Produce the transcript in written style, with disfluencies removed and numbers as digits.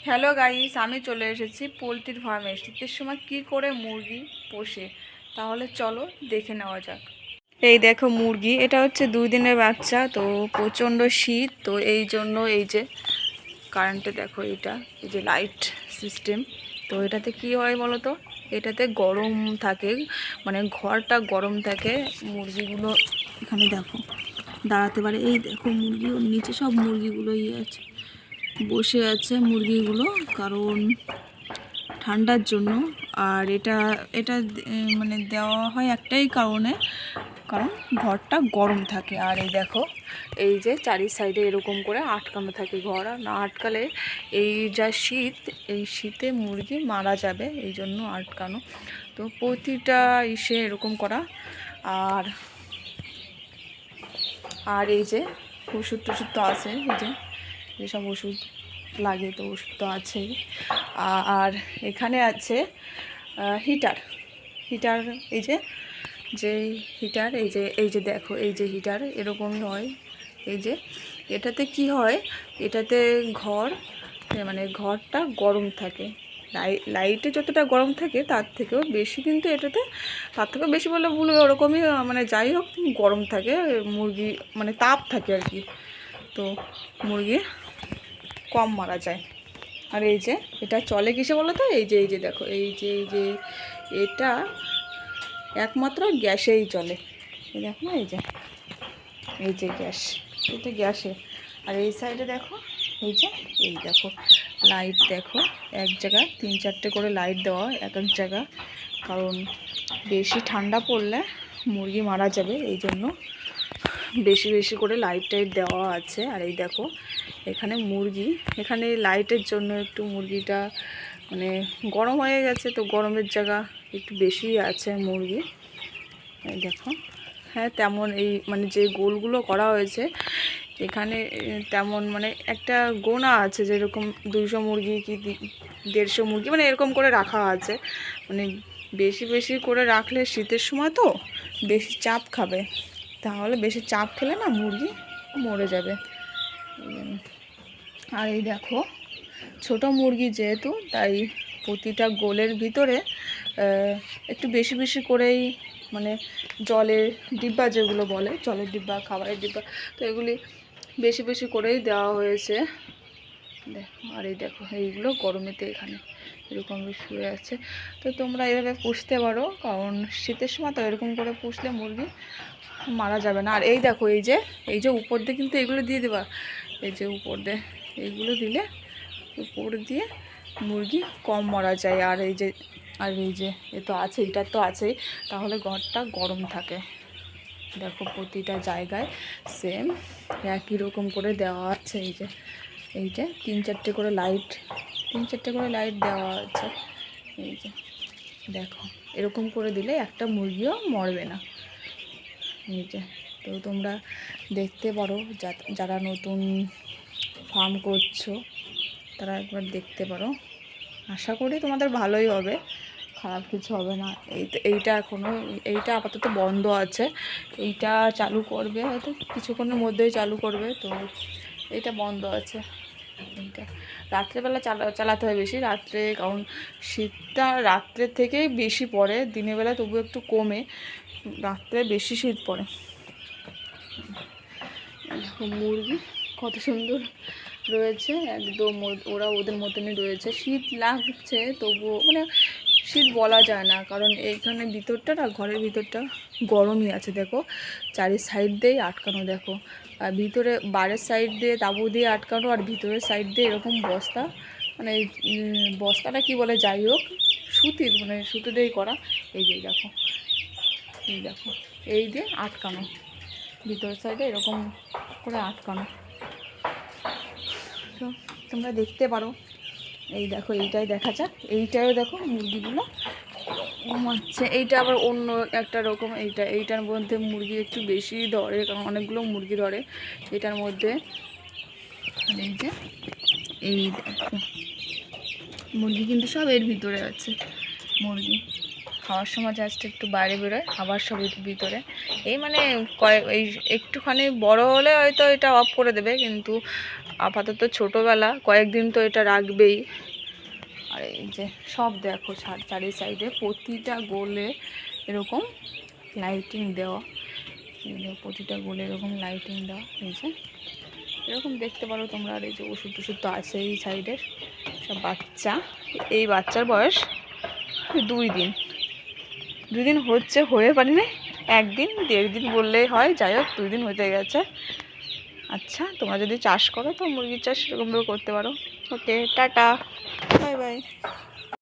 Hello guys, আমি চলে এসেছি পোলট্রির ফার্মে। শীতের সময় কি করে মুরগি পোষে তাহলে চলো দেখে নেওয়া যাক। এই দেখো মুরগি, এটা হচ্ছে 2 দিনের বাচ্চা। তো প্রচণ্ড শীত, তো এই জন্য এই যে কারেন্টে দেখো এটা এই যে লাইট সিস্টেম। তো এটাতে কি হয় বলো তো, এটাতে গরম থাকে, মানে ঘরটা গরম থাকে। মুরগিগুলো এখানে দেখো দাঁড়াতে পারে। এই দেখো মুরগি, ওর নিচে সব মুরগিগুলো আছে, বসে আছে মুরগিগুলো, কারণ ঠান্ডার জন্য। আর এটা এটা মানে দেওয়া হয় একটাই কারণে, কারণ ঘরটা গরম থাকে। আর এই দেখো এই যে চারি সাইডে এরকম করে আটকানো থাকে ঘর, আর না আটকালে এই যা শীত, এই শীতে মুরগি মারা যাবে, এই জন্য আটকানো। তো প্রতিটা ইসে এরকম করা। আর আর এই যে ওষুধ টষুধ তো আছে, এই যে যেসব ওষুধ লাগে তো ওষুধ তো আছেই। আর এখানে আছে হিটার। হিটার এই যে হিটার, এই যে দেখো এই যে হিটার এরকমই হয়। এই যে এটাতে কি হয়, এটাতে মানে ঘরটা গরম থাকে। লাইটে যতটা গরম থাকে তার থেকেও বেশি, কিন্তু এটাতে তার থেকেও বেশি বললে ভুল হবে, ওরকমই মানে যাই হোক গরম থাকে মুরগি, মানে তাপ থাকে আর কি। তো মুরগি কম মারা যায়। আর এই যে এটা চলে কিসে বলো তো, এই যে দেখো এই যে এটা একমাত্র গ্যাসেই চলে। এই দেখো না, এই যে গ্যাস, এটা গ্যাসে। আর এই সাইডে দেখো এই দেখো লাইট, দেখো এক জায়গায় 3-4টে করে লাইট দেওয়া এক এক জায়গা, কারণ বেশি ঠান্ডা পড়লে মুরগি মারা যাবে, এই জন্য বেশি বেশি করে লাইট টাইট দেওয়া আছে। আর এই দেখো এখানে মুরগি, এখানে লাইটের জন্য একটু মুরগিটা মানে গরম হয়ে গেছে, তো গরমের জায়গা একটু বেশি আছে মুরগি। এই দেখো, হ্যাঁ তেমন এই মানে যে গোলগুলো করা হয়েছে এখানে, তেমন মানে একটা গোনা আছে, যেরকম 200 মুরগি কি 150 মুরগি মানে এরকম করে রাখা আছে। মানে বেশি বেশি করে রাখলে শীতের সময় তো বেশি চাপ খাবে, তাহলে বেশি চাপ খেলে না মুরগি মরে যাবে। আর এই দেখো ছোট মুরগি যেহেতু, তাই প্রতিটা গোলের ভিতরে একটু বেশি বেশি করেই, মানে জলের ডিব্বা যেগুলো বলে, জলের ডিব্বা খাবারের ডিব্বা, তো এগুলি বেশি বেশি করেই দেওয়া হয়েছে। দেখো আর এই দেখো এইগুলো গরমেতে এখানে এরকম শুয়ে আছে। তো তোমরা এইভাবে পুষতে পারো, কারণ শীতের সময় তো এরকম করে পুষলে মুরগি মারা যাবে না। আর এই দেখো এই যে উপর দিয়ে কিন্তু এগুলো দিয়ে দেবা, এই যে উপর দিয়ে এইগুলো দিলে উপর দিয়ে মুরগি কম মারা যায়। আর এই যে এ তো আছে, এটা তো আছেই, তাহলে ঘরটা গরম থাকে। দেখো প্রতিটা জায়গায় সেম একই রকম করে দেওয়া আছে। এই যে 3-4টে করে লাইট দেওয়া আছে। এই যে দেখো এরকম করে দিলে একটা মুরগিও মরবে না। এই যে, তো তোমরা দেখতে পারো, যারা নতুন ফার্ম করছো তারা একবার দেখতে পারো। আশা করি তোমাদের ভালোই হবে, খারাপ কিছু হবে না। এইটা আপাতত বন্ধ আছে, এইটা চালু করবে হয়তো কিছুক্ষণের মধ্যেই চালু করবে। তো এইটা বন্ধ আছে, এইটা রাত্রেবেলা চালাতে হয় বেশি রাত্রে, কারণ শীতটা রাত্রের থেকেই বেশি পড়ে, দিনের বেলা তবু একটু কমে, রাত্রে বেশি শীত পড়ে। মুরগি কত সুন্দর রয়েছে, একদম ওরা ওদের মতনই রয়েছে। শীত লাগছে তবুও মানে শীত বলা যায় না, কারণ এইখানে ভিতরটা না, ঘরের ভিতরটা গরমই আছে। দেখো চারি সাইড দিয়েই আটকানো, দেখো আর ভিতরে বাইরের সাইড দিয়ে তাঁবু দিয়ে আটকানো, আর ভিতরের সাইড দিয়ে এরকম বস্তা, মানে বস্তাটা কি বলে যাই হোক, সুতির মানে সুতো দিয়েই করা। এই দেখো এই দিয়ে আটকানো, ভিতরের সাইডে এরকম করে আটকানো। তো তোমরা দেখতে পারো। এই দেখো এইটাই দেখা যাক, এইটাও দেখো মুরগিগুলো ঘুমাচ্ছে। এইটা আবার অন্য একটা রকম, এইটার মধ্যে মুরগি একটু বেশি ধরে, কারণ অনেকগুলো মুরগি ধরে এটার মধ্যে। এই যে এই দেখো মুরগি কিন্তু সব এর ভিতরে আছে। মুরগি খাওয়ার সময় জাস্ট একটু বাইরে বেরোয়, আবার সব ভিতরে। এই মানে এই একটুখানি বড় হলে হয়তো এটা অফ করে দেবে, কিন্তু আপাতত ছোটোবেলা, কয়েকদিন তো এটা রাখবেই। আর এই যে সব দেখো চারি সাইডে প্রতিটা গোলে এরকম লাইটিং দেওয়া, প্রতিটা গোলে এরকম লাইটিং দেওয়া। এই যে এরকম দেখতে পারো তোমরা। আর এই যে ওষুধ টষুধ তো আছে এই সাইডের, সব বাচ্চা। এই বাচ্চার বয়স 2 দিন, 2 দিন হচ্ছে, হয়ে পারিনি, 1 দিন 1.5 দিন বললেই হয়। যাই হোক 2 দিন হতে গেছে। আচ্ছা, তোমরা যদি চাষ করো তো মুরগির চাষ এরকমভাবে করতে পারো। ওকে, টাটা, বাই বাই।